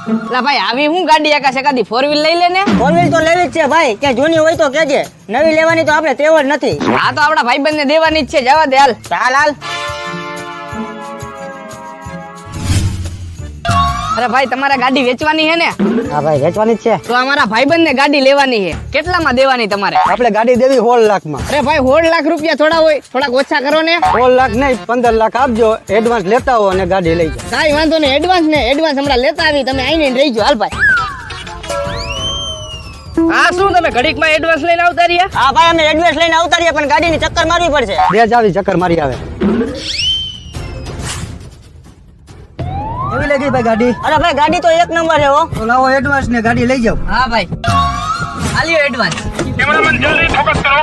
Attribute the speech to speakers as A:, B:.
A: લા ભાઈ આવી હું ગાડી આકાશ એકાદી 4 વ્હીલ લઈ લે ને.
B: 4 વ્હીલ તો લેવી જ છે ભાઈ, કે જૂની હોય તો કેજે, નવી લેવાની તો આપણે તેવ જ નથી.
A: આ તો આપણા ભાઈબંધ ને દેવાની જ છે, જવા દે હાલ.
B: ચાલ હાલ.
A: અરે ભાઈ તમારે ગાડી વેચવાની છે ને?
B: હા ભાઈ વેચવાની જ છે.
A: તો અમારા ભાઈબંધ ને ગાડી લેવાની છે, કેટલામાં દેવાની તમારે?
B: આપણે ગાડી દેવી 16 લાખમાં.
A: અરે ભાઈ 16 લાખ રૂપિયા થોડા હોય, થોડાક ઓછા કરો ને.
B: 16 લાખ નહીં 15 લાખ આપજો, એડવાન્સ લેતા હો અને ગાડી લઈ જાઓ.
A: કાઈ વાંધો નહીં, એડવાન્સ હમણાં લેતા આવી, તમે આઈને રહીજો. હાલ ભાઈ. હા શું તમે ઘડીકમાં એડવાન્સ લઈને આવતા રહ્યા?
B: હા ભાઈ અમે એડવાન્સ લઈને આવતા રહ્યા, પણ ગાડીની ચક્કર મારવી પડશે. બે જ આવી ચક્કર મારી આવે. કેવી લાગી ભાઈ ગાડી? અરે ભાઈ ગાડી તો એક નંબર છે હો. તો લાવો એડવાન્સ ને ગાડી લઈ જાઓ.
A: હા ભાઈ, આલ્યો એડવાન્સ.
C: કેમેરામેન જલ્દી ફોકસ કરો.